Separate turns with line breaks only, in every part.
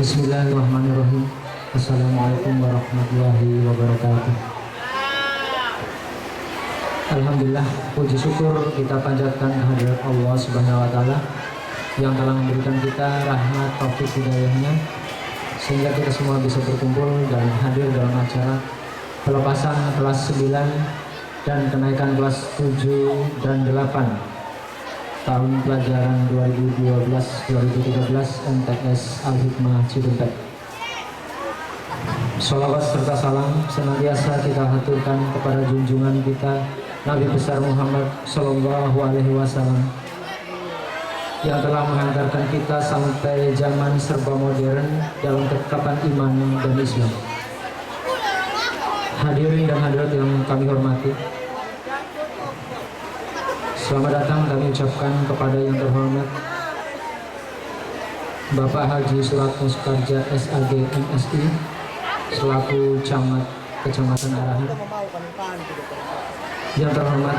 Bismillahirrahmanirrahim. Assalamualaikum warahmatullahi wabarakatuh. Alhamdulillah, puji syukur kita panjatkan kehadirat Allah Subhanahu wa taala yang telah memberikan kita rahmat taufik hidayahnya sehingga kita semua bisa berkumpul dan hadir dalam acara pelepasan kelas 9 dan kenaikan kelas 7 dan 8 tahun pelajaran 2012-2013 MTS Al-Hikmah Cidumpet. Sholawat serta salam senantiasa kita haturkan kepada junjungan kita Nabi besar Muhammad Sallallahu Alaihi Wasallam yang telah menghantarkan kita sampai zaman serba modern dalam ketetapan iman dan Islam. Hadirin dan hadirat yang kami hormati, selamat datang kami ucapkan kepada yang terhormat Bapak Haji Surat Muskarja SAG MSI selaku Camat Kecamatan Arahan, yang terhormat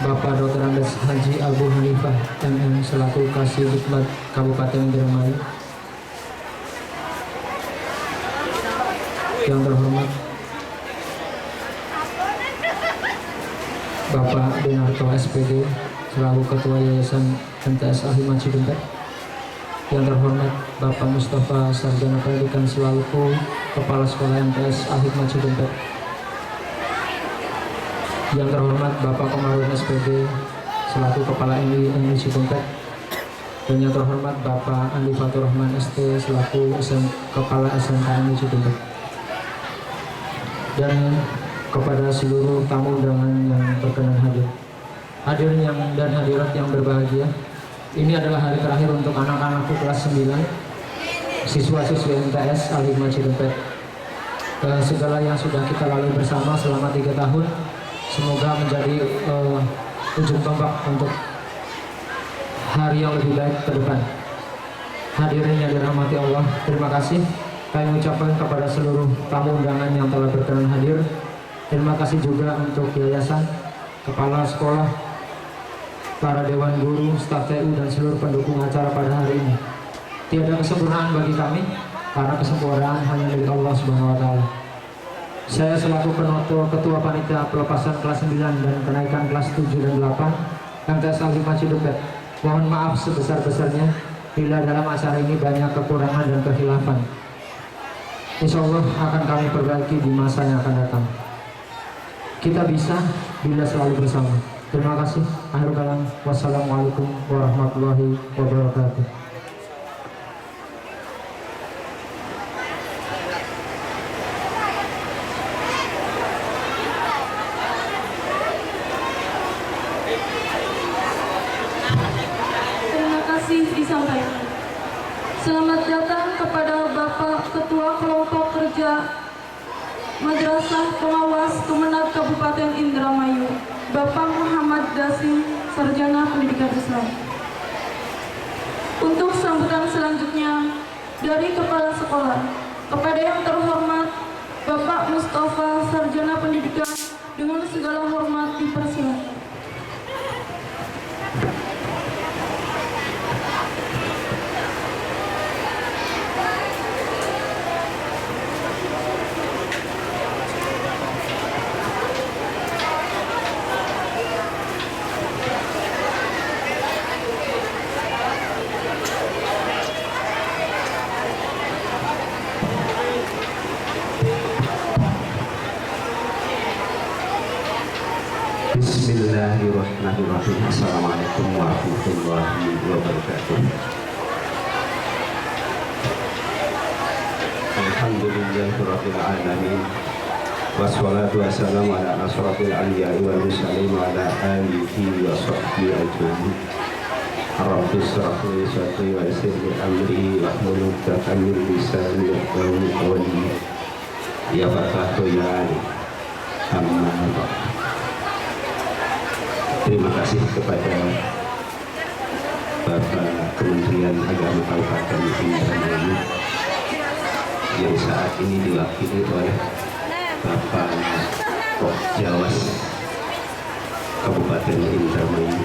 Bapak Dr. Andes Haji Abu Hanifah MM selaku Kasih Hikmat Kabupaten Indramayu, yang terhormat Bapak Denarto SPD selaku Ketua Yayasan MTS Al-Hikmah Cidumpet, yang terhormat Bapak Mustafa Sarjana Pendidikan selaku Kepala Sekolah MTS Al-Hikmah Cidumpet, yang terhormat Bapak Komarudin SPD selaku Kepala MI Cidumpet, dan yang terhormat Bapak Andi Fatur Rahman ST selaku Kepala SMK MI Cidumpet, dan kepada seluruh tamu undangan yang berkenan hadir. Hadirin yang dan hadirat yang berbahagia, ini adalah hari terakhir untuk anak-anakku kelas 9 siswa-siswi MTS Al-Hikmah Cidumpet. Segala yang sudah kita lalui bersama selama 3 tahun semoga menjadi ujung tombak untuk hari yang lebih baik ke depan. Hadirin yang dirahmati Allah, terima kasih kami ucapkan kepada seluruh tamu undangan yang telah berkenan hadir. Terima kasih juga untuk yayasan, kepala sekolah, para dewan guru, staf TU, dan seluruh pendukung acara pada hari ini. Tiada kesempurnaan bagi kami, karena kesempurnaan hanya milik Allah Subhanahu wa taala. Saya selaku ketua panitia pelepasan kelas 9 dan kenaikan kelas 7 dan 8 MTS Al-Hikmah Cidumpet, mohon maaf sebesar-besarnya bila dalam acara ini banyak kekurangan dan kehilafan. Insya Allah akan kami perbaiki di masa yang akan datang. Kita bisa bila selalu bersama. Terima kasih. Akhir kalam. Wassalamualaikum warahmatullahi wabarakatuh.
Terima kasih disampaikan. Selamat datang kepada Bapak Ketua Kelompok Kerja Madrasah Pengawas Kemenag Kabupaten Indramayu, Bapak Muhammad Dasim, Sarjana Pendidikan Islam. Untuk sambutan selanjutnya dari Kepala Sekolah, kepada yang terhormat Bapak Mustafa Sarjana Pendidikan, dengan segala hormat dipersilakan.
Bismillahirrahmanirrahim. Assalamualaikum warahmatullahi wabarakatuh. Alhamdulillahirabbil alamin. Wassalatu wassalamu ala asrofil anbiya'i wal mursalin wa ala alihi wa sahbihi ajma'in. Rabbi shrah li sadri wa yassir li amri wahlul 'uqdatam min lisani yafqahu qawli. Ya Fatah ya Ali. Amma ba'd. Terima kasih kepada Bapak Kementerian Agama Kabupaten Indramayu yang saat ini diwakili oleh Bapak Pokjawas Kabupaten Indramayu.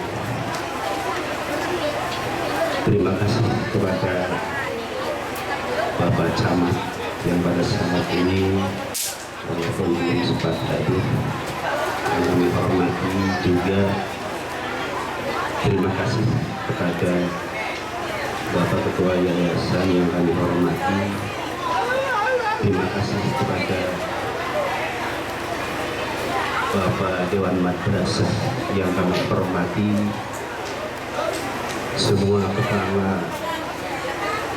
Terima kasih kepada Bapak Camat yang pada saat ini walaupun belum sempat hadir, yang kami hormati juga. Terima kasih kepada Bapak Ketua Yayasan yang kami hormati. Terima kasih kepada Bapak Dewan Madrasah yang kami hormati, semua kepala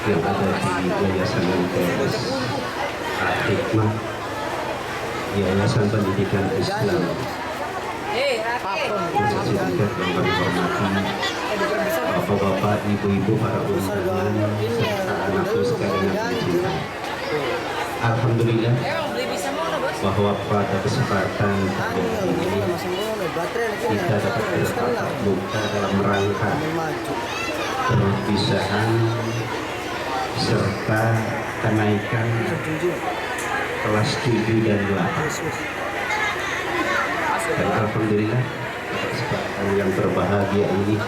yang ada di Yayasan MTS Al-Hikmah, Yayasan Pendidikan Islam khususnya yang kami hormati, bapak-bapak, ibu-ibu, para undangan, serta anakku sekalian yang tercinta. Alhamdulillah bahwa pada kesempatan ini kita dapat bertatap muka dalam rangka perpisahan serta kenaikan kelas 7 dan 8. Dan alhamdulillah pada kesempatan yang berbahagia ini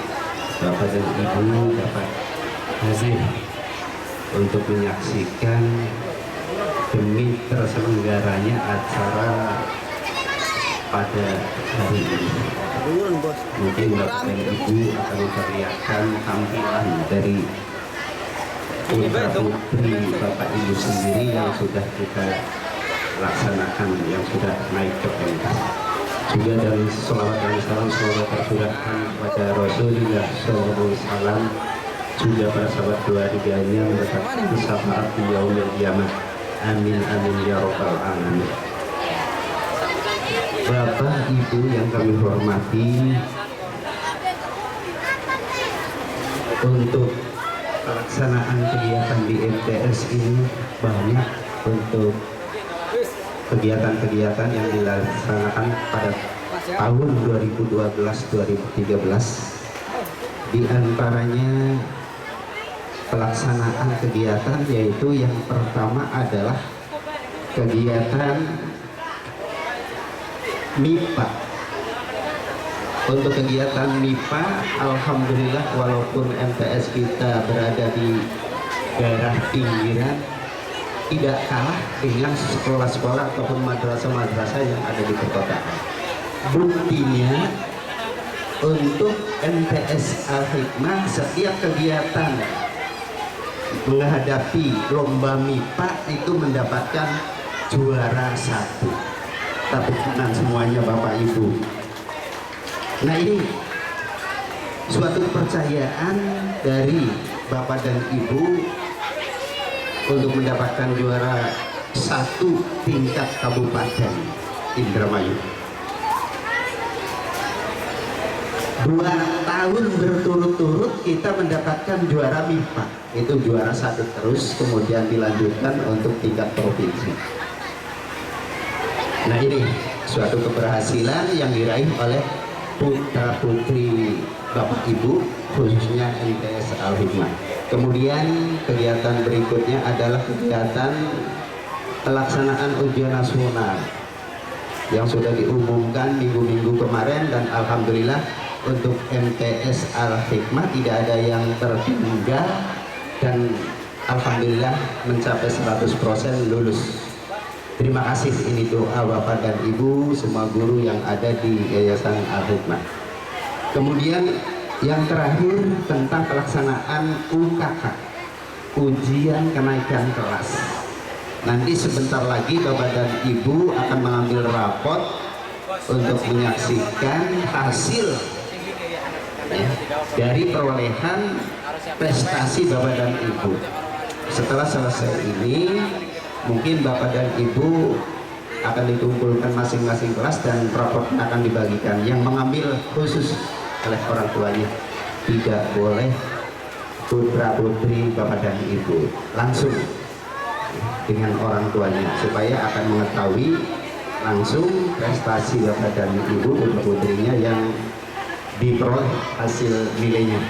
Bapak dan Ibu dapat hadir untuk menyaksikan demi terselenggaranya acara pada hari ini. Mungkin Bapak dan Ibu akan memperlihatkan tampilan dari putra putri Bapak Ibu sendiri yang sudah kita laksanakan, yang sudah naik ke pentas. Juga dari selawat dan salam semoga tercurahkan kepada Rasulullah SAW, juga para sahabat keluarganya mendapatkan syafaat di yaumil qiyamah. Amin amin ya rabbal alamin. Bapak Ibu yang kami hormati, untuk pelaksanaan kegiatan di MTS ini banyak untuk kegiatan-kegiatan yang dilaksanakan pada tahun 2012-2013. Di antaranya pelaksanaan kegiatan yaitu yang pertama adalah kegiatan MIPA. Untuk kegiatan MIPA, alhamdulillah walaupun MTS kita berada di daerah pinggiran, tidak kalah dengan sekolah-sekolah ataupun madrasah-madrasah yang ada di perkotaan. Buktinya untuk MTS Al-Hikmah setiap kegiatan menghadapi lomba MIPA itu mendapatkan juara 1. Tepuk tangan semuanya Bapak Ibu. Nah, ini suatu kepercayaan dari Bapak dan Ibu untuk mendapatkan juara 1 tingkat Kabupaten Indramayu. 2 tahun berturut-turut kita mendapatkan juara MIPA, itu juara 1 terus, kemudian dilanjutkan untuk tingkat provinsi. Nah, ini suatu keberhasilan yang diraih oleh putra putri Bapak Ibu khususnya MTS Al-Hikmah. Kemudian kegiatan berikutnya adalah kegiatan pelaksanaan ujian nasional yang sudah diumumkan minggu-minggu kemarin, dan alhamdulillah untuk MTS Al-Hikmah tidak ada yang tertinggal dan alhamdulillah mencapai 100% lulus. Terima kasih, ini doa Bapak dan Ibu semua guru yang ada di Yayasan Al-Hikmah. Kemudian yang terakhir tentang pelaksanaan UKK, ujian kenaikan kelas. Nanti sebentar lagi Bapak dan Ibu akan mengambil rapot untuk menyaksikan hasil dari perolehan prestasi Bapak dan Ibu. Setelah selesai ini, mungkin Bapak dan Ibu akan dikumpulkan masing-masing kelas dan rapot akan dibagikan. Yang mengambil khusus oleh orang tuanya, tidak boleh putra putri Bapak dan Ibu, langsung dengan orang tuanya supaya akan mengetahui langsung prestasi Bapak dan Ibu putra putrinya yang diperoleh hasil nilainya.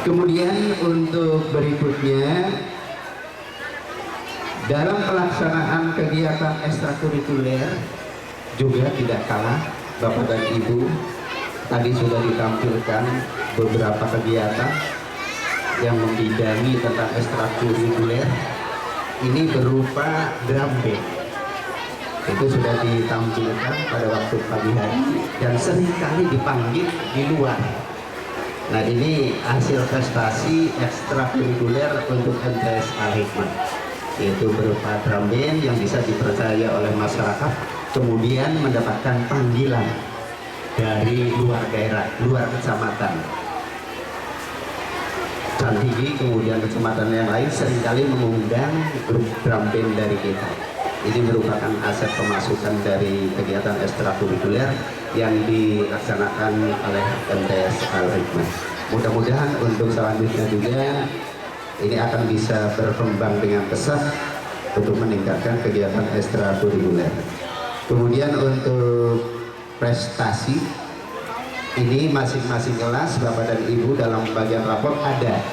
Kemudian untuk berikutnya, dalam pelaksanaan kegiatan ekstrakurikuler juga tidak kalah Bapak dan Ibu, tadi sudah ditampilkan beberapa kegiatan yang membidangi tentang ekstrakurikuler ini berupa drum band. Itu sudah ditampilkan pada waktu pagi hari dan seringkali dipanggil di luar. Nah, ini hasil prestasi ekstrakurikuler untuk MTS Al-Hikmah, yaitu berupa drum band yang bisa dipercaya oleh masyarakat, kemudian mendapatkan panggilan dari luar daerah, luar kecamatan. Cantigi, kemudian kecamatan yang lain seringkali mengundang grup drum band dari kita. Ini merupakan aset pemasukan dari kegiatan ekstrakurikuler yang dilaksanakan oleh MTS Al-Hikmah. Mudah-mudahan untuk selanjutnya juga ini akan bisa berkembang dengan pesat untuk meningkatkan kegiatan ekstrakurikuler. Kemudian untuk prestasi ini masing-masing kelas Bapak dan Ibu dalam bagian rapor ada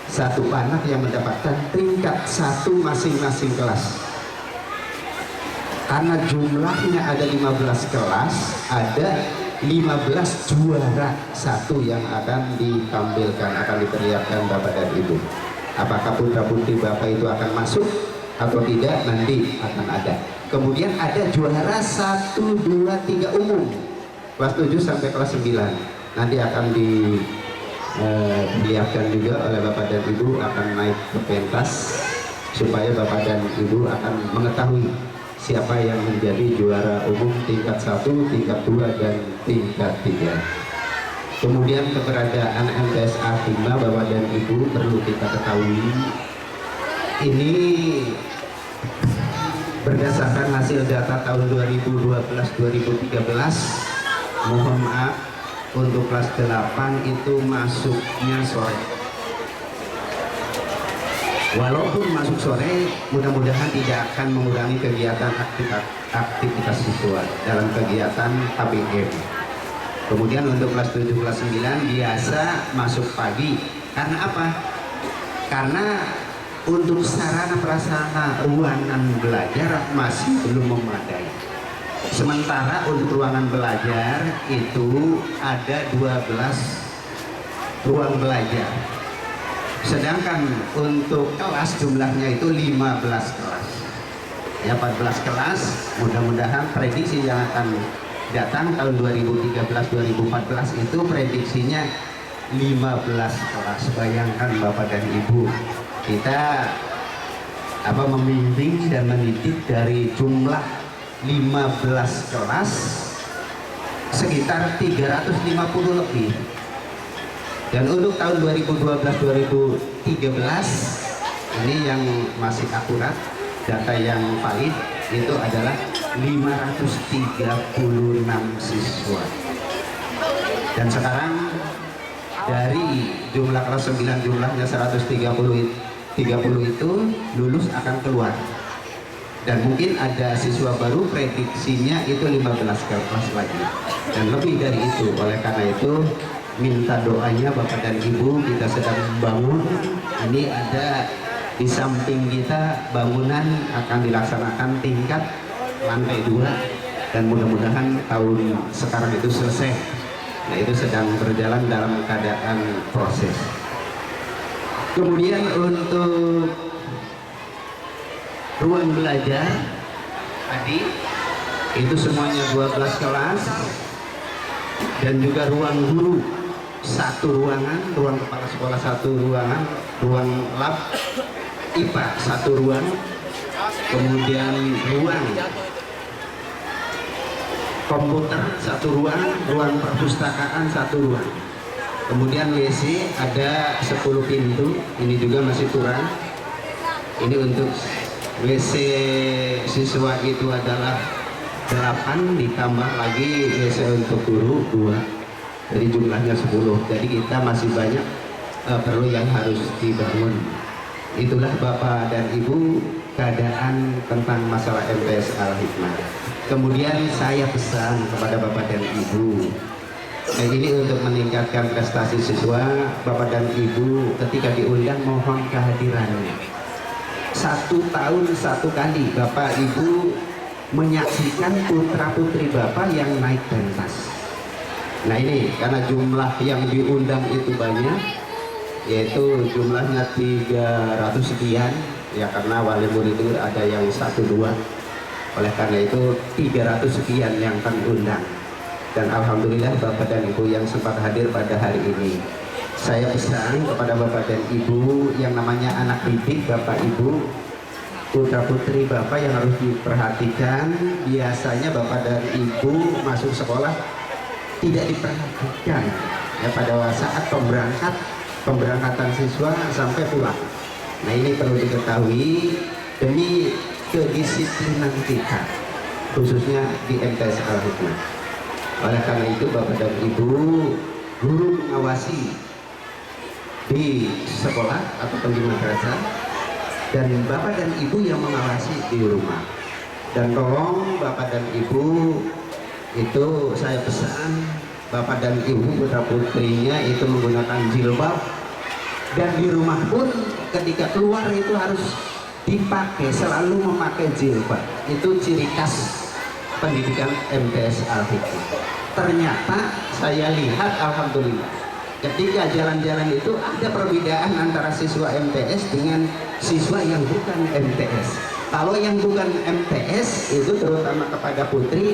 satu anak yang mendapatkan tingkat 1 masing-masing kelas. Karena jumlahnya ada 15 kelas, ada 15 juara 1 yang akan ditampilkan, akan diperlihatkan Bapak dan Ibu. Apakah putra-putri Bapak itu akan masuk atau tidak, nanti akan ada. Kemudian ada juara 1, 2, 3 umum kelas 7 sampai kelas 9. Nanti akan dilihatkan juga oleh Bapak dan Ibu, akan naik ke pentas supaya Bapak dan Ibu akan mengetahui siapa yang menjadi juara umum tingkat 1, tingkat 2, dan tingkat 3. Kemudian keberadaan MTS Al-Hikmah Bapak dan Ibu perlu kita ketahui, ini berdasarkan hasil data tahun 2012-2013. Mohon maaf, untuk kelas 8 itu masuknya sore. Walaupun masuk sore, mudah-mudahan tidak akan mengurangi kegiatan aktivitas siswa dalam kegiatan KBM. Kemudian untuk kelas 7, kelas 9 biasa masuk pagi. Karena apa? Karena untuk sarana prasarana ruangan belajar masih belum memadai. Sementara untuk ruangan belajar itu ada 12 ruang belajar. Sedangkan untuk kelas jumlahnya itu 15 kelas. Ya, 14 kelas, mudah-mudahan prediksi yang akan datang tahun 2013-2014 itu prediksinya 15 kelas. Bayangkan Bapak dan Ibu, kita membimbing dan mendidik dari jumlah 15 kelas sekitar 350 lebih. Dan untuk tahun 2012-2013 ini yang masih akurat, data yang valid itu adalah 536 siswa. Dan sekarang dari jumlah kelas 9 jumlahnya 130 itu lulus akan keluar. Dan mungkin ada siswa baru, prediksinya itu 15 kelas lagi dan lebih dari itu. Oleh karena itu minta doanya Bapak dan Ibu, kita sedang membangun. Ini ada di samping kita bangunan akan dilaksanakan tingkat lantai 2 dan mudah-mudahan tahun sekarang itu selesai. Nah, itu sedang berjalan dalam keadaan proses. Kemudian untuk ruang belajar tadi itu semuanya 12 kelas dan juga ruang guru 1 ruangan, ruang kepala sekolah 1 ruangan, ruang lab IPA 1 ruang, kemudian ruang komputer 1 ruang, ruang perpustakaan 1 ruang, kemudian WC ada 10 pintu, ini juga masih kurang. Ini untuk WC siswa itu adalah 8, ditambah lagi WC untuk guru 2. Jadi jumlahnya 10. Jadi kita masih banyak perlu yang harus dibangun. Itulah Bapak dan Ibu keadaan tentang masalah MTS Al-Hikmah. Kemudian saya pesan kepada Bapak dan Ibu, ini untuk meningkatkan prestasi siswa. Bapak dan Ibu ketika diundang mohon kehadirannya. 1 tahun 1 kali Bapak Ibu menyaksikan putra-putri Bapak yang naik pentas. Nah, ini karena jumlah yang diundang itu banyak, yaitu jumlahnya 300 sekian ya, karena wali murid itu ada yang 1-2, oleh karena itu 300 sekian yang kami undang. Dan alhamdulillah Bapak dan Ibu yang sempat hadir pada hari ini, saya pesan kepada Bapak dan Ibu yang namanya anak didik, Bapak Ibu, putra putri Bapak yang harus diperhatikan. Biasanya Bapak dan Ibu masuk sekolah tidak diperhatikan ya pada saat pemberangkatan siswa sampai pulang. Nah, ini perlu diketahui demi kedisiplinan kita, khususnya di MTS Al-Hikmah. Oleh karena itu Bapak dan Ibu, guru mengawasi di sekolah ataupun di madrasah, dan Bapak dan Ibu yang mengawasi di rumah. Dan tolong Bapak dan Ibu itu saya pesan, Bapak dan Ibu putra putrinya itu menggunakan jilbab, dan di rumah pun ketika keluar itu harus dipakai, selalu memakai jilbab. Itu ciri khas pendidikan MTS Al-Hikmah. Ternyata saya lihat alhamdulillah ketika jalan-jalan itu ada perbedaan antara siswa MTS dengan siswa yang bukan MTS. Kalau yang bukan MTS itu terutama kepada putri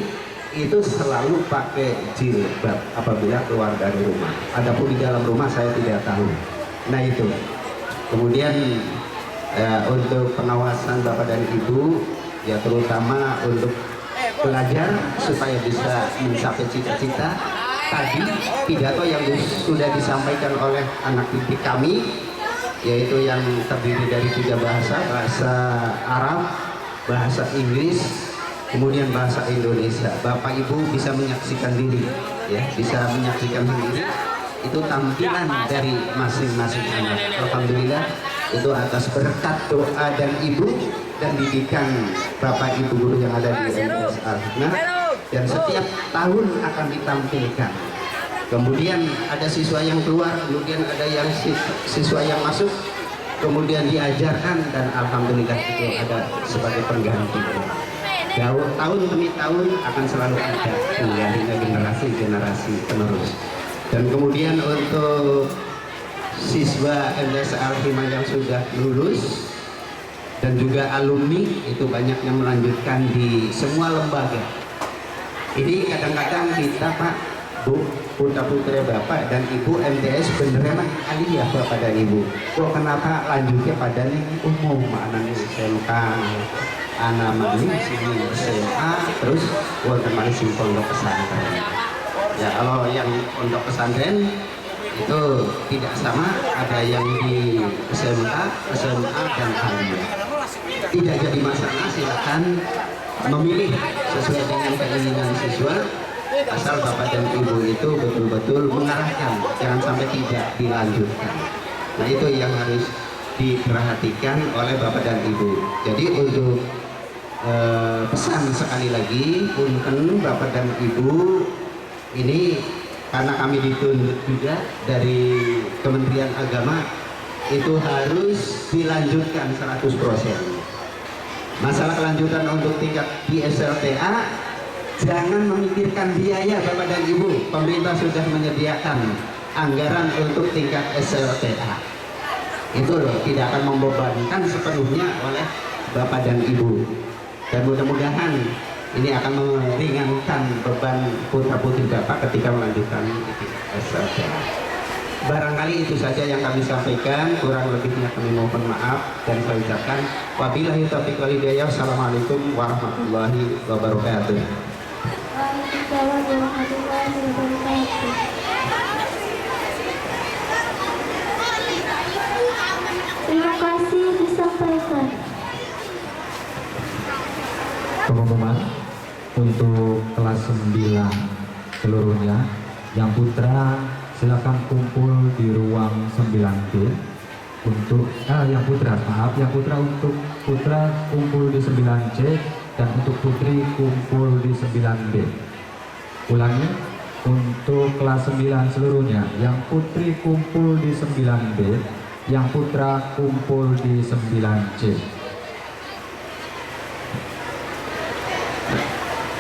itu selalu pakai jilbab apabila keluar dari rumah. Adapun di dalam rumah saya tidak tahu. Nah itu. Kemudian untuk pengawasan Bapak dan Ibu ya, terutama untuk belajar supaya bisa mencapai cita-cita. Tadi pidato yang sudah disampaikan oleh anak didik kami, yaitu yang terdiri dari 3 bahasa, bahasa Arab, bahasa Inggris, kemudian bahasa Indonesia. Bapak Ibu bisa menyaksikan diri, ya, bisa menyaksikan sendiri itu tampilan dari masing-masing anak. Alhamdulillah itu atas berkat doa dan ibu dan didikan Bapak Ibu guru yang ada di MTS Al-Hikmah, dan setiap tahun akan ditampilkan. Kemudian ada siswa yang keluar, kemudian ada yang siswa yang masuk, kemudian diajarkan, dan alhamdulillah itu ada sebagai pengganti. Tahun demi tahun akan selalu ada penggantinya, generasi penerus. Dan kemudian untuk siswa MTS Al-Hikmah yang sudah lulus dan juga alumni itu banyak yang melanjutkan di semua lembaga. Ini kadang-kadang kita Pak, Bu, putra-putri Bapak dan Ibu MTS beneran aliyah Bapak dan Ibu. Kok kenapa lanjutnya pada nih umum, anak SMK, anak mani sini SMA, terus wonten malih sing pondok pesantren. Ya kalau yang pondok pesantren itu tidak sama, ada yang di SMK, SMA dan aliyah. Tidak jadi masalah, silakan memilih sesuai dengan keinginan siswa, asal Bapak dan Ibu itu betul-betul mengarahkan, jangan sampai tidak dilanjutkan. Nah itu yang harus diperhatikan oleh Bapak dan Ibu. Jadi untuk pesan sekali lagi, punten Bapak dan Ibu, ini karena kami dituntut juga dari Kementerian Agama itu harus dilanjutkan 100%. Masalah kelanjutan untuk tingkat di SLTA, jangan memikirkan biaya Bapak dan Ibu. Pemerintah sudah menyediakan anggaran untuk tingkat SLTA. Itu loh, tidak akan membebankan sepenuhnya oleh Bapak dan Ibu. Dan mudah-mudahan ini akan meringankan beban putra-putri Bapak ketika melanjutkan SLTA. Barangkali itu saja yang kami sampaikan, kurang lebihnya kami mohon maaf dan saya ucapkan wabillahi taufiq wal hidayah. Assalamualaikum warahmatullahi wabarakatuh.
Waalaikumsalam warahmatullahi wabarakatuh. Terima kasih disampaikan.
Pengumuman untuk kelas 9 seluruhnya, yang putra silakan kumpul di ruang 9B. Untuk yang putra untuk putra kumpul di 9C, dan untuk putri kumpul di 9B. Ulangi, untuk kelas 9 seluruhnya, yang putri kumpul di 9B, yang putra kumpul di 9C.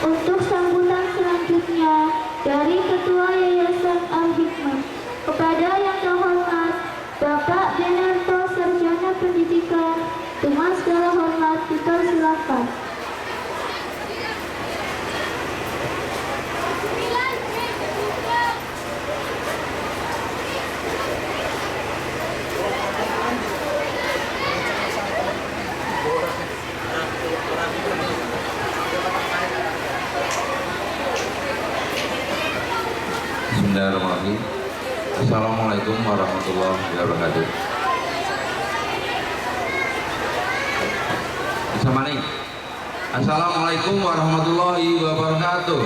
Untuk sambutan selanjutnya dari Ketua Yayasan Al-Hikmah, kepada yang terhormat Bapak Kunto silakan.
Bismillahirrahmanirrahim. Assalamualaikum warahmatullahi wabarakatuh. Bisa maning. Assalamualaikum warahmatullahi wabarakatuh.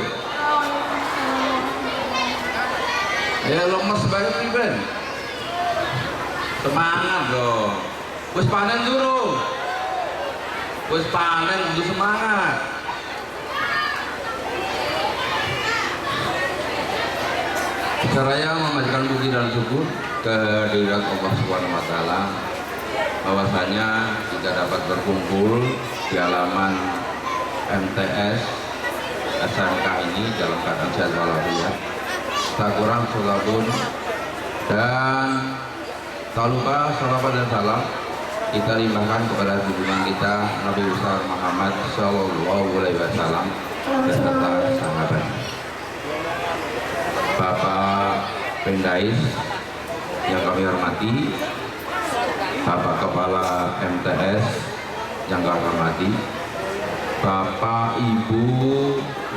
Ya lemes banget nih Ben. Semangat dong. Wis panen durung. Wis panen kudu semangat. Saya memanjatkan puji dan syukur kehadirat Allah Subhanahu wa taala bahwasanya kita dapat berkumpul di halaman MTS SMK ini dalam keadaan sehat walafiat, tak kurang salawun dan tak lupa salawat dan salam kita limpahkan kepada junjungan kita Nabi besar Muhammad Shallallahu Alaihi Wasallam beserta sahabat. Bapak Pendais yang kami hormati, Bapak Kepala MTS yang kami hormati, Bapak Ibu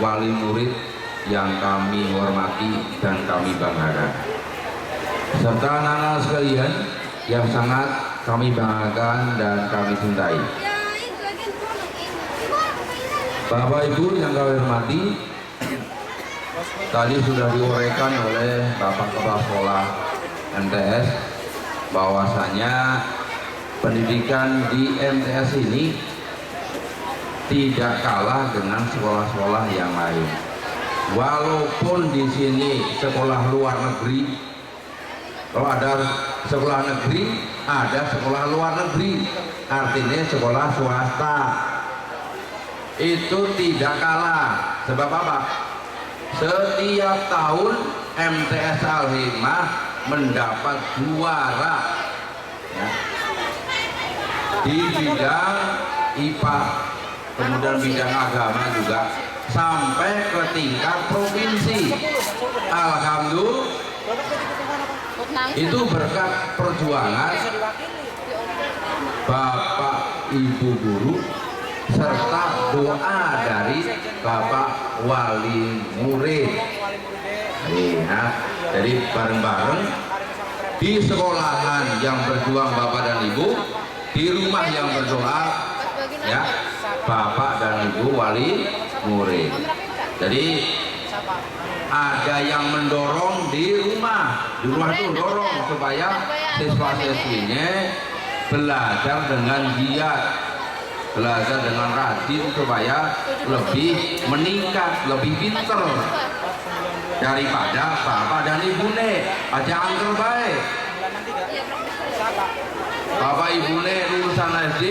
Wali Murid yang kami hormati dan kami banggakan, serta anak-anak sekalian yang sangat kami banggakan dan kami cintai. Bapak Ibu yang kami hormati, tadi sudah diuraikan oleh Bapak Kepala Sekolah MTS bahwasanya pendidikan di MTS ini tidak kalah dengan sekolah-sekolah yang lain. Walaupun di sini sekolah luar negeri, kalau ada sekolah negeri, ada sekolah luar negeri, artinya sekolah swasta, itu tidak kalah. Sebab apa? Setiap tahun MTS Al-Hikmah mendapat juara ya, di bidang IPA, kemudian bidang agama juga, sampai ke tingkat provinsi. Alhamdulillah, itu berkat perjuangan Bapak Ibu guru serta doa dari Bapak Wali Murid. Nah, jadi bareng-bareng di sekolahan yang berjuang Bapak dan Ibu, di rumah yang berdoa ya Bapak dan Ibu Wali Murid. Jadi ada yang mendorong di rumah itu dorong supaya siswa-siswinya belajar dengan giat, belajar dengan rajin supaya lebih meningkat, lebih pinter daripada bapak dan ibu aja angker baik. Bapak ibu lulusan SD,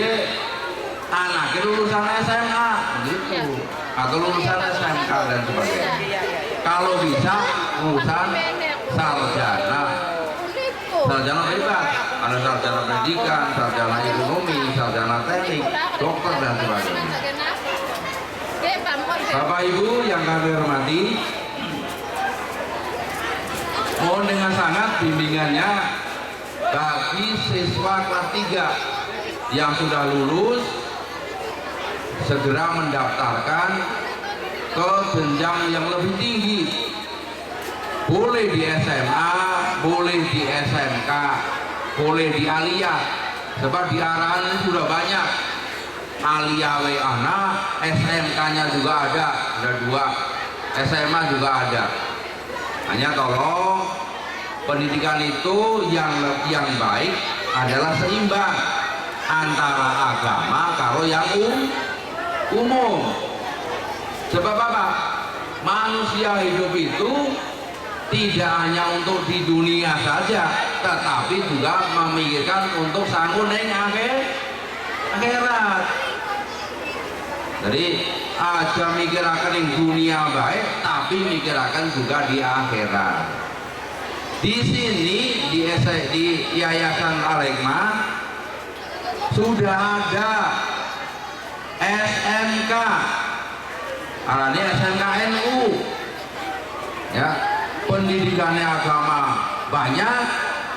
anaknya lulusan SMA gitu, atau lulusan SMK dan sebagainya. Kalau bisa lulusan sarjana bebas, ada sarjana pendidikan, sarjana ekonomi, sarjana teknik, dokter dan sebagainya. Bapak Ibu yang kami hormati, mohon dengan sangat bimbingannya bagi siswa kelas 3 yang sudah lulus segera mendaftarkan ke jenjang yang lebih tinggi. Boleh di SMA, boleh di SMK, boleh di Aliyah, sebab di arahan ini sudah banyak. Aliyah WANA, SMK-nya juga ada 2, SMA juga ada. Hanya tolong pendidikan itu yang baik adalah seimbang antara agama kalau yang umum. Sebab apa? Manusia hidup itu tidak hanya untuk di dunia saja, tetapi juga memikirkan untuk sanggup neng akhirat. Jadi aja mikirakan yang dunia baik, tapi mikirakan juga di akhirat. Di sini di Yayasan Al-Hikmah sudah ada SMK, arane SMK NU. Ya, pendidikannya agama banyak,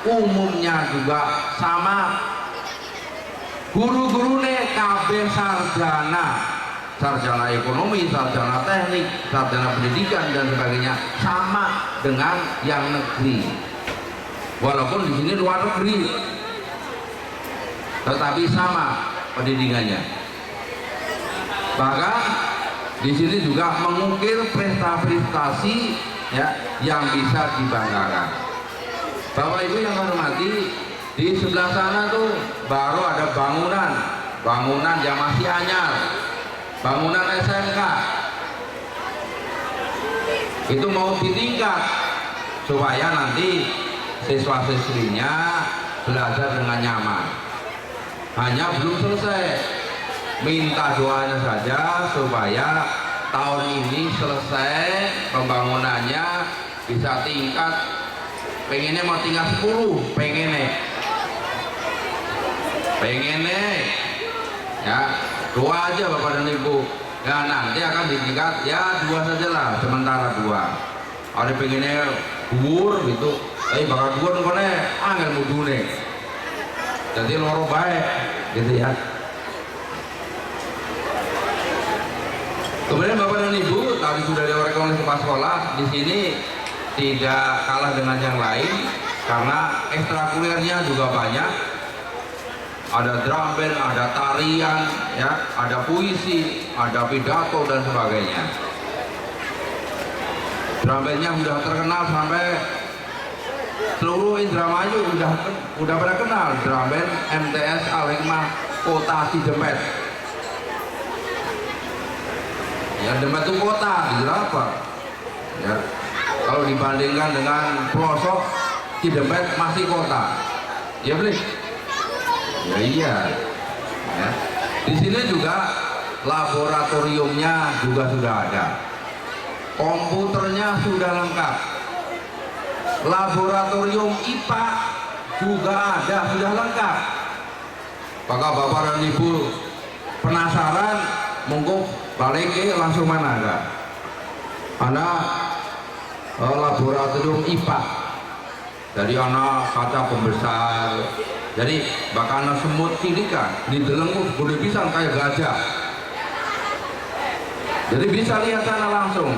umumnya juga sama. Guru-gurune kabeh sarjana ekonomi, sarjana teknik, sarjana pendidikan dan sebagainya, sama dengan yang negeri. Walaupun di sini luar negeri, tetapi sama pendidikannya. Bahkan di sini juga mengukir prestasi ya yang bisa dibanggakan. Bapak Ibu yang hormati, di sebelah sana tuh baru ada bangunan yang masih anyar, bangunan SMK. Itu mau ditingkat supaya nanti siswa-siswinya belajar dengan nyaman. Hanya belum selesai. Minta doanya saja supaya tahun ini selesai pembangunannya, bisa tingkat. Pengennya mau tingkat 10, pengennya ya, doa aja Bapak dan Ibu. Ya nanti akan ditingkat ya 2 saja lah, sementara 2. Ada pengennya dhuwur gitu, bakal dhuwur kone angel mudune. Jadi loro baik gitu ya. Kemudian Bapak dan Ibu, tadi sudah diuraikan oleh kepala sekolah, di sini tidak kalah dengan yang lain karena ekstrakurikulernya juga banyak. Ada drum band, ada tarian, ya, ada puisi, ada pidato dan sebagainya. Drum bandnya sudah terkenal sampai seluruh Indramayu udah pada kenal drum band MTS Al-Hikmah Kota Cidempet. Ya, Demet itu kota, di apa? Ya, kalau dibandingkan dengan pelosok, Cidempet masih kota. Ya beli? Ya iya. Ya. Di sini juga laboratoriumnya juga sudah ada. Komputernya sudah lengkap. Laboratorium IPA juga ada, sudah lengkap. Apakah Bapak dan Ibu penasaran? Monggo balik langsung mana ada? Ada laboratorium IPA. Jadi anak kaca pembesar. Jadi bakal anak semut silika di delengku boleh pisang kayak gajah. Jadi bisa lihat sana langsung.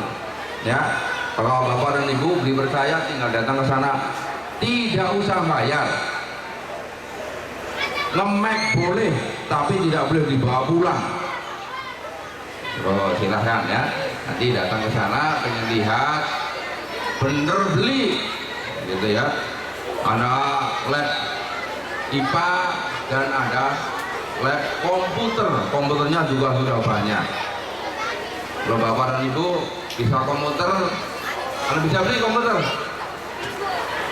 Ya, kalau Bapak dan Ibu beli percaya tinggal datang ke sana, tidak usah bayar. Nge-Mac boleh, tapi tidak boleh dibawa pulang. Oh, silahkan ya, nanti datang ke sana pengen lihat, bener beli, gitu ya. Ada lab IPA dan ada lab komputernya juga sudah banyak. Kalau Bapak dan Ibu bisa komputer, kalau bisa beli komputer.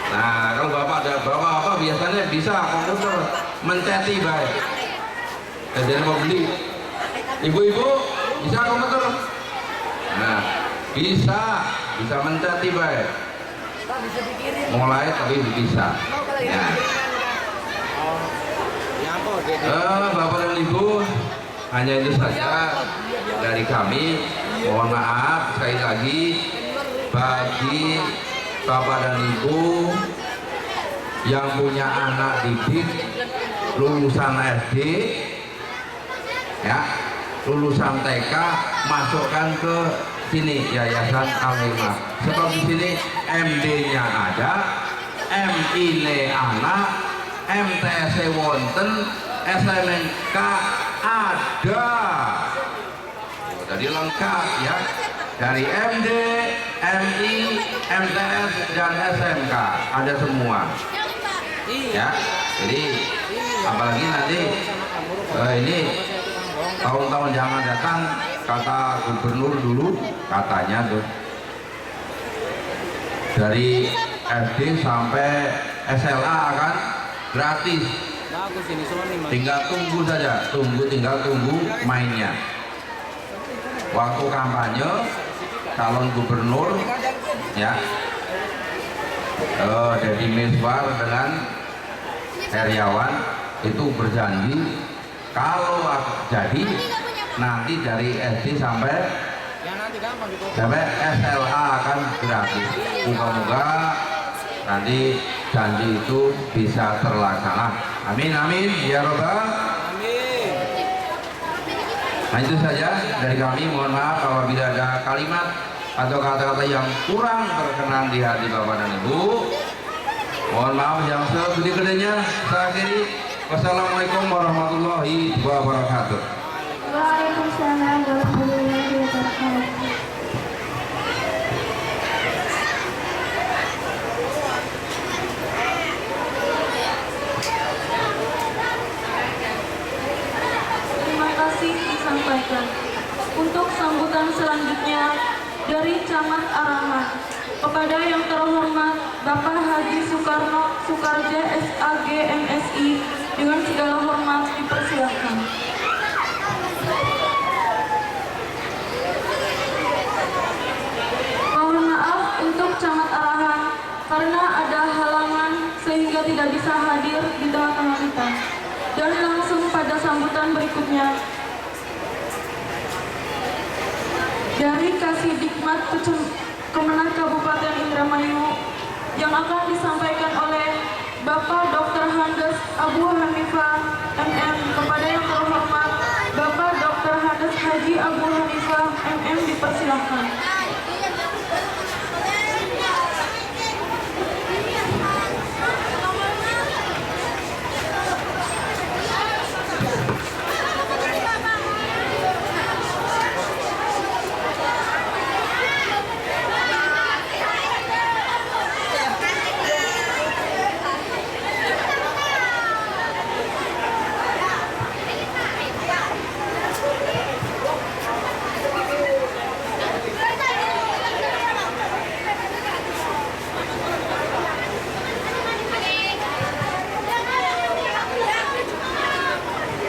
Nah, kalau Bapak ada Bapak biasanya bisa komputer menceti baik. Jadi mau beli, ibu-ibu bisa komputer. Nah, bisa menceti baik. Mulai tapi bisa. Ya. Bapak dan Ibu, hanya itu saja dari kami. Mohon maaf sekali lagi bagi Bapak dan Ibu yang punya anak didik lulusan SD, ya, lulusan TK, masukkan ke sini Yayasan Al-Hikmah. Sebab di sini MD-nya ada, MI-ne anak, MTS wonten, SMK ada. Jadi lengkap ya, dari MD, MI, MTS dan SMK ada semua. Ya, jadi apalagi nanti ini tahun-tahun jangan datang, kata gubernur dulu katanya tuh dari SD sampai SLA akan gratis, tinggal tunggu saja, tinggal tunggu mainnya. Waktu kampanye calon gubernur ya, Deddy Miswar dengan Heriawan itu berjanji kalau jadi nanti dari SD sampai SLA kan gratis. Moga-moga nanti janji itu bisa terlaksana. Amin amin ya robbal. Nah itu saja dari kami. Mohon maaf apabila ada kalimat atau kata-kata yang kurang berkenan di hati Bapak dan Ibu. Mohon maaf yang sebesar-besarnya. Saya akhiri. Wassalamualaikum warahmatullahi wabarakatuh.
Waalaikumsalam warahmatullahi wabarakatuh.
Terima kasih disampaikan. Untuk sambutan selanjutnya dari Camat Arahan, kepada yang terhormat Bapak Haji Soekarno Soekarja SAG MSI, dengan segala hormat dipersilakan. Mohon maaf untuk Camat Arahan karena ada halangan sehingga tidak bisa hadir di tengah-tengah kita. Dan langsung pada sambutan berikutnya dari Kasih-Dikmat Kemenang Kabupaten Indramayu yang akan disampaikan oleh Bapak Dr. Handes Abu Hanifah MM. Kepada yang terhormat Bapak Dr. Handes Haji Abu Hanifah MM dipersilahkan.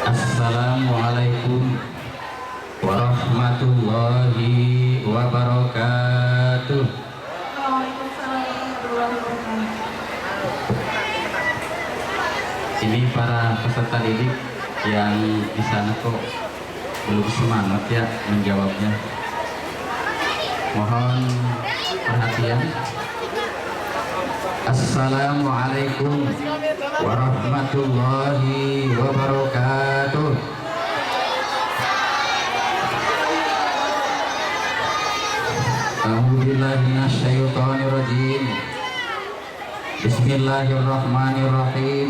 Assalamualaikum warahmatullahi wabarakatuh.
Waalaikumsalam warahmatullahi wabarakatuh.
Ini para peserta didik yang di sana kok belum semangat ya menjawabnya. Mohon perhatian. Assalamualaikum warahmatullahi wabarakatuh. A'udzubillahi minasyaitonirrajim. Bismillahirrahmanirrahim.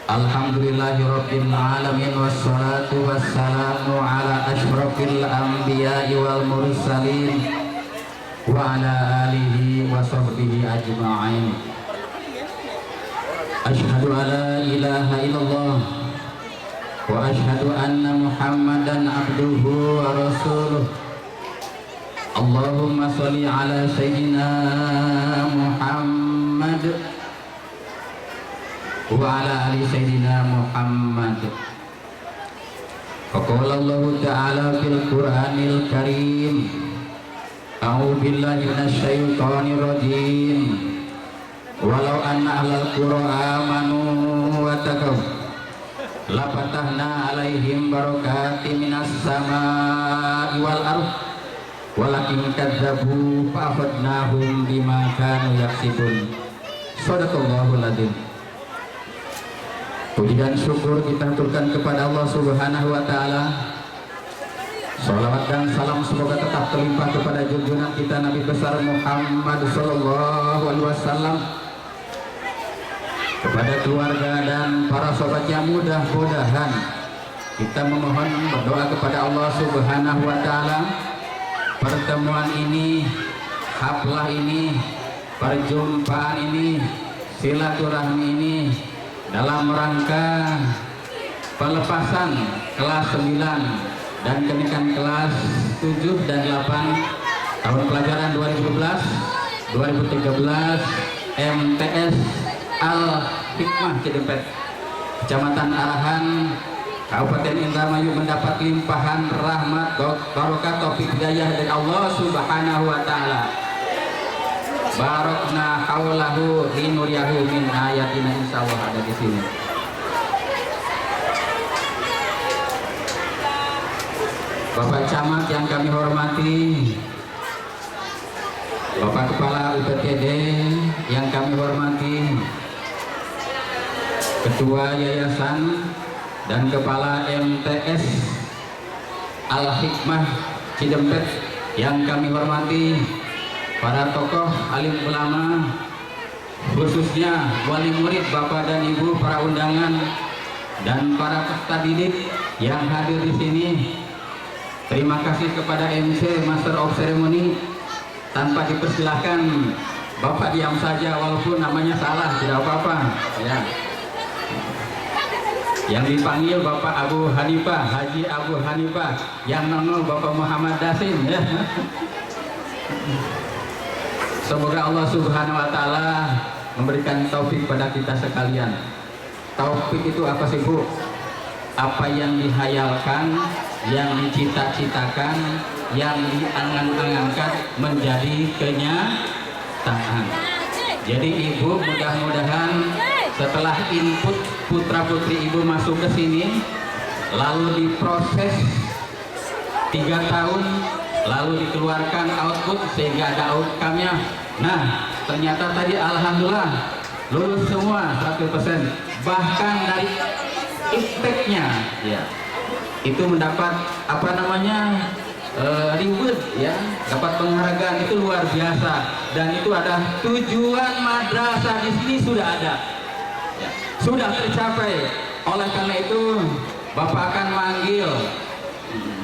Alhamdulillahirabbil alamin wassalatu wassalamu ala asyrafil anbiya'i wal mursalin wa ala alihi wa sahbihi ajma'in. Asyhadu an la ilaha illallah wa asyhadu anna Muhammadan abduhu wa rasuluh. Allahumma sholli ala sayyidina Muhammad wa ala ali sayyidina Muhammad. Faqala Allah ta'ala fil Qur'anil Karim, a'udzu billahi minasyaitonir rajim. Walau anna ahlal qura amanu wa taqaw la fatahna alaihim barakatin minas samaa'i wal ardh walakin kadzabu fa akhadnahum bima kanu yaksibun. Shadaqallahul adzim. Puji dan syukur kita haturkan kepada Allah Subhanahu wa taala. Salawat dan salam semoga tetap terlimpah kepada junjungan kita Nabi besar Muhammad sallallahu alaihi wasallam, kepada keluarga dan para sahabatnya. Mudah-mudahan kita memohon berdoa kepada Allah Subhanahu wa taala, pertemuan ini, haflah ini, perjumpaan ini, silaturahmi ini dalam rangka pelepasan kelas 9 dan kenaikan kelas 7 dan 8 tahun pelajaran 2012-2013 MTS Al-Hikmah Cidempet, Kecamatan Arahan, Kabupaten Indramayu, mendapat limpahan rahmat, barokah, taufik hidayah dari Allah Subhanahu wa taala. Barokna haulahu linuriyahu min ayatina, insyaallah ada di sini. Bapak Camat yang kami hormati, Bapak Kepala UPTD yang kami hormati, Ketua Yayasan dan Kepala MTS Al-Hikmah Cidempet yang kami hormati, para tokoh alim ulama, khususnya wali murid Bapak dan Ibu, para undangan dan para peserta didik yang hadir di sini. Terima kasih kepada MC Master of Ceremony. Tanpa dipersilahkan, Bapak diam saja walaupun namanya salah, tidak apa-apa ya. Yang dipanggil Bapak Abu Hanifah, Haji Abu Hanifah, yang nongol Bapak Muhammad Dasim ya. Semoga Allah Subhanahu wa taala memberikan taufik pada kita sekalian. Taufik itu apa sih, Bu? Apa yang dihayalkan, yang dicita-citakan, yang diangan-angankan menjadi kenyataan. Jadi Ibu mudah-mudahan setelah input putra-putri Ibu masuk ke sini, lalu diproses 3 tahun, lalu dikeluarkan output sehingga ada outcome-nya. Nah, ternyata tadi alhamdulillah lulus semua 100%. Bahkan dari ipteknya ya, itu mendapat apa namanya, reward ya, dapat penghargaan itu luar biasa. Dan itu ada tujuan madrasah di sini sudah ada ya, sudah tercapai. Oleh karena itu Bapak akan manggil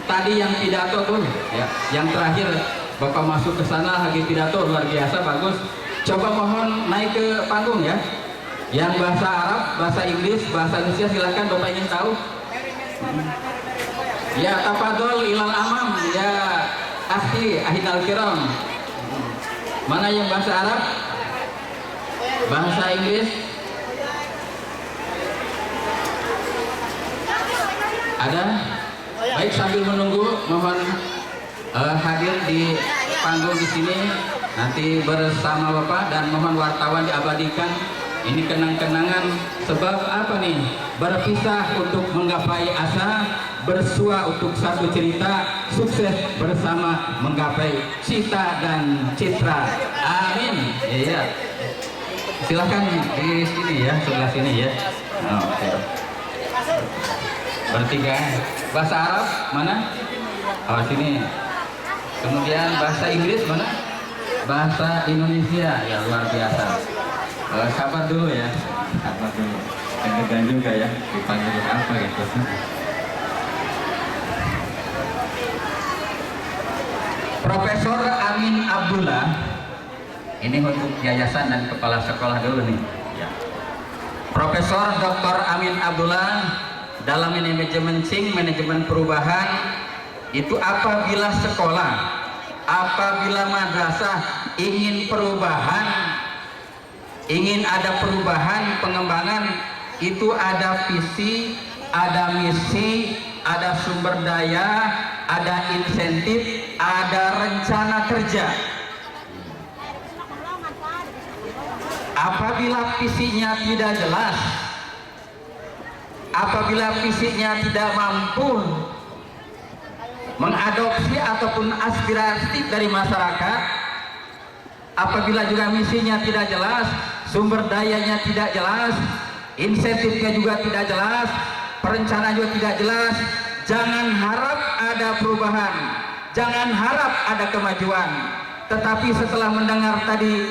tadi yang pidato tuh ya, yang terakhir Bapak masuk ke sana lagi pidato luar biasa bagus. Coba mohon naik ke panggung ya, yang bahasa Arab, bahasa Inggris, bahasa Indonesia silahkan Bapak ingin tahu. Ya, tafadhol ilal amam ya akhi ahidal kiram. Mana yang bahasa Arab? Bahasa Inggris? Ada? Baik, sambil menunggu mohon hadir di panggung di sini nanti bersama Bapak, dan mohon wartawan diabadikan. Ini kenang-kenangan, sebab apa nih? Berpisah untuk menggapai asa, bersua untuk satu cerita, sukses bersama menggapai cita dan citra. Amin. Iya. Silahkan di sini ya, sebelah sini ya. Oke. Bertiga. Bahasa Arab mana? Oh, sini. Kemudian bahasa Inggris mana? Bahasa Indonesia. Ya, luar biasa. Sabar dulu ya, sabar dulu. Deg-degan juga ya, dipanggil apa gitu. Profesor Amin Abdullah, ini untuk yayasan dan kepala sekolah dulu nih ya. Profesor Dr. Amin Abdullah dalam manajemen SING, manajemen perubahan, itu apabila sekolah, apabila madrasah ingin perubahan, ingin ada perubahan, pengembangan, itu ada visi, ada misi, ada sumber daya, ada insentif, ada rencana kerja. Apabila visinya tidak jelas, apabila visinya tidak mampu mengadopsi ataupun aspirasi dari masyarakat, apabila juga misinya tidak jelas, sumber dayanya tidak jelas, insentifnya juga tidak jelas, perencanaan juga tidak jelas, jangan harap ada perubahan, jangan harap ada kemajuan. Tetapi setelah mendengar tadi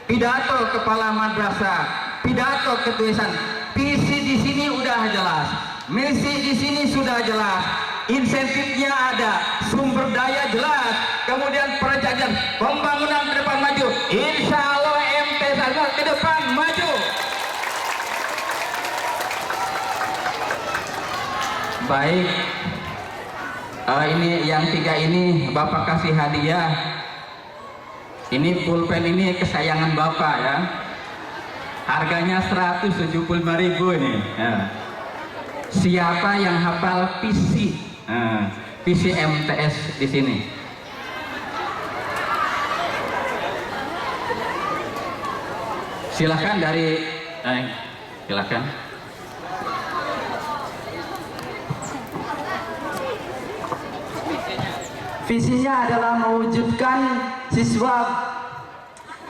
pidato kepala madrasah, pidato ketulisan, visi di sini udah jelas, misi di sini sudah jelas, insentifnya ada, sumber daya jelas, kemudian perencanaan pembangunan ke depan maju, insya Allah MTS ke depan maju. Baik, ini yang 3 ini Bapak kasih hadiah. Ini pulpen ini kesayangan Bapak ya, harganya 175.000 ini ya. Siapa yang hafal visi, visi MTS di sini? Silahkan dari, silahkan. visinya adalah mewujudkan siswa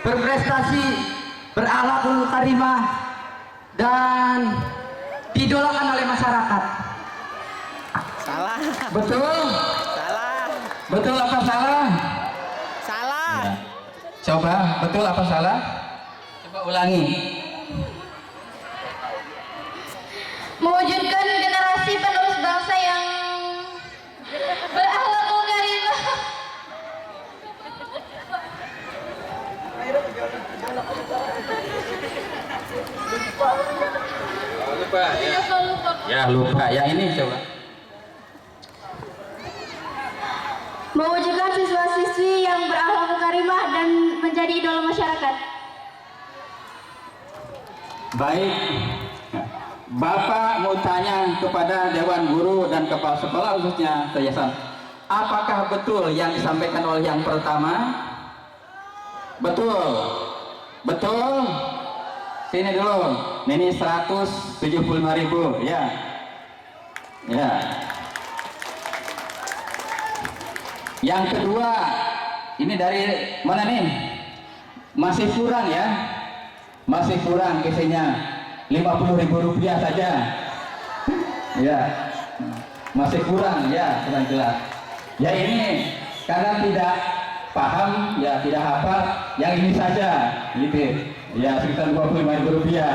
berprestasi, berakhlakul karimah, dan didolakan oleh masyarakat.
Salah.
Betul?
Salah.
Betul apa salah?
Salah.
Ya. Coba, betul apa salah? Coba ulangi.
Mewujudkan generasi penerus bangsa yang berakhlakul karimah.
Lupa ya.
Ya lupa, yang ini coba.
Mewujudkan siswa-siswi yang berakhlakul karimah dan menjadi idola masyarakat.
Baik, Bapak mau tanya kepada Dewan Guru dan Kepala Sekolah khususnya Yayasan, apakah betul yang disampaikan oleh yang pertama? Betul, betul. Sini dulu, ini 175.000 ya, ya. Yang kedua, ini dari mana nih? Masih kurang ya? Masih kurang isinya, Rp50.000 saja. Ya, masih kurang ya, kurang jelas. Ya ini karena tidak paham, ya tidak hafal, yang ini saja, gitu. Ya sekitar Rp25.000 ya.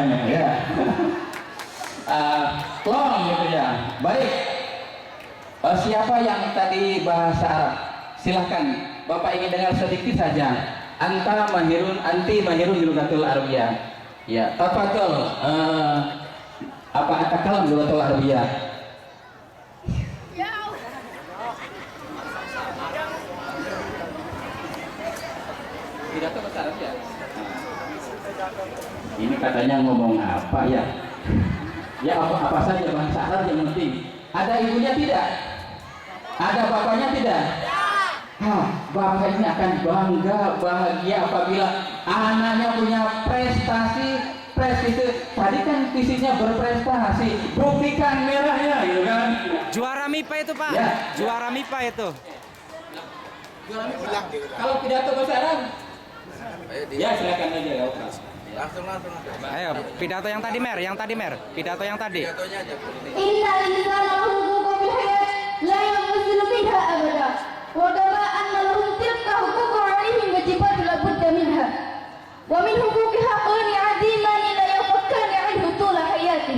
Long gitu ya. Baik. Siapa yang tadi bahasa Arab? Silahkan, Bapak ingin dengar sedikit saja. Anti mahirun lugatul Arabiyah. Ya, tafadhol. Apa atakalam lugatul Arabiyah? Pidato bahasa Arab ya? Ini katanya ngomong apa ya? Ya apa saja bahasa Arab yang penting. Ada ibunya tidak? Ada bapaknya tidak? Bapak ini akan bangga, bahagia apabila anaknya punya prestasi. Tadi kan visinya berprestasi, buktikan merahnya, gitu kan?
Juara MIPA itu Pak.
Ya.
Juara MIPA itu.
Kalau pidato bahasa Arab, ya silakan aja ya.
Langsung.
Ayo, pidato yang tadi pidato yang tadi.
Jatuhnya aja.
Innal insana lahu huququn fil hayat la yanfasilu minha abada. Wa kama anna lahum tilka huququn 'alaihim wajibatu la budda minha. Wa min huquqi haqqani 'azimani la yafakkani 'anhu tula hayati.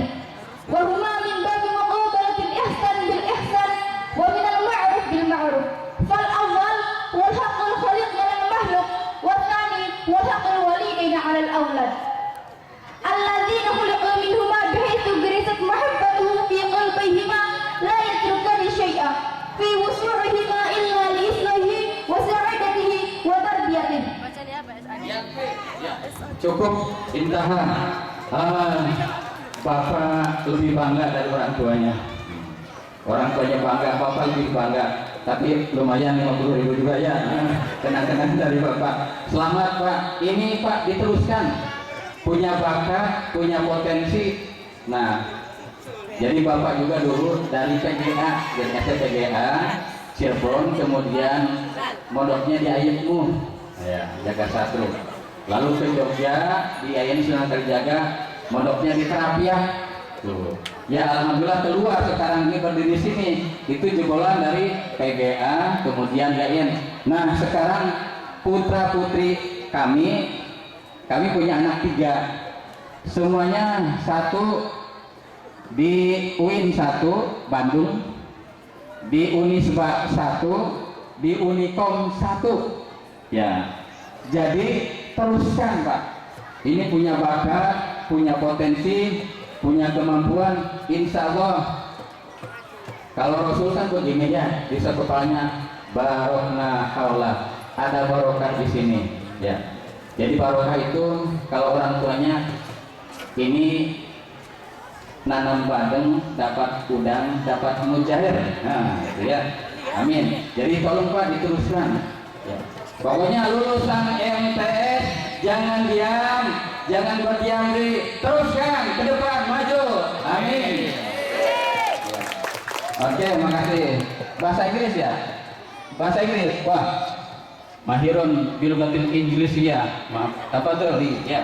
Wa huma min babi muqabalati al-ihsan bil ihsan wa min al-ma'ruf bil ma'ruf. Fal awwal wal haqqul khaliq min al-makhluq wa thani wal haqqul walidain 'ala al-awlad. الذين خلقوا منهما بحيث غرست محبته في قلبيهما لا يتركان شيئا في وسوعهما إلا لإصلاحه وسعادته وتربيته.
Cukup intaha. Bapak lebih bangga dari orang tuanya. Orang tuanya bangga, Bapak lebih bangga. Tapi lumayan 50.000 juga ya. Kenang-kenang dari Bapak. Selamat Pak. Ini Pak diteruskan. Punya bakat, punya potensi. Nah, jadi Bapak juga dulu dari PGA, dari SPGA Cirebon, kemudian mondoknya di Ayatmu, ya, Jaga Satu. Lalu ke Jogja di Ayani Sunan Kalijaga, mondoknya di Terapiah. Tuh. Ya alhamdulillah keluar sekarang ini berdiri sini. Itu jebolan dari PGA, kemudian Yayan. Nah sekarang putra putri kami punya anak 3, semuanya satu di UIN 1 Bandung, di Unisba 1, di Unikom 1. Ya, jadi teruskan Pak. Ini punya bakat, punya potensi, punya kemampuan. Insya Allah. Kalau Rasul kan begini ya, bisa kepalanya barokna haula, ada barokah di sini. Ya. Jadi barokah itu kalau orang tuanya ini nanam badeng dapat udang dapat mujair, nah itu ya, amin. Jadi tolong Pak diteruskan. Ya. Pokoknya lulusan MTS jangan diam, jangan berdiam diri, teruskan ke depan maju, amin. Oke, makasih. Bahasa Inggris ya. bahasa Inggris. Wah, mahirun bilugatil Inggrisiyah. Maaf, tafadhol ya.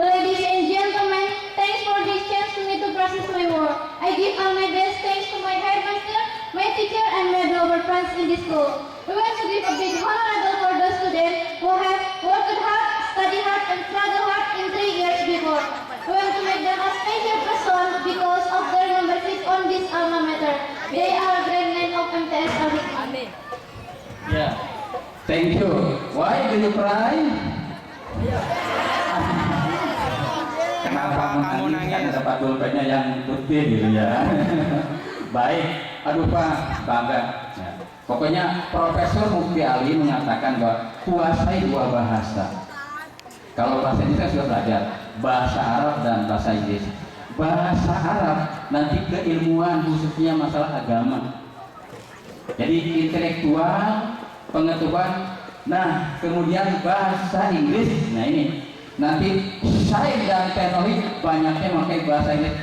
Ladies and gentlemen, thanks for this chance to me to practice my work. I give all my best thanks to my headmaster, my teacher, and my global friends in this school. We want to give a big honorable for those students who have worked hard, studied hard, and struggled hard in 3 years before. We want to make them a special person because of their membership on this alma mater. They are a great name of MTS Arik.
Ya, thank you. Why do you cry?
Kenapa kamu nangis?
Kan ada Pak pulpennya yang putih gitu ya. Baik, aduh Pak, bangga. Ya. Pokoknya Profesor Mufti Ali mengatakan bahwa kuasai 2 bahasa. Kalau bahasa Inggris saya sudah belajar, bahasa Arab dan bahasa Inggris. Bahasa Arab nanti keilmuan khususnya masalah agama. Jadi intelektual, pengetahuan. Nah, kemudian bahasa Inggris. Nah ini nanti sains dan teknologi banyaknya pakai bahasa Inggris.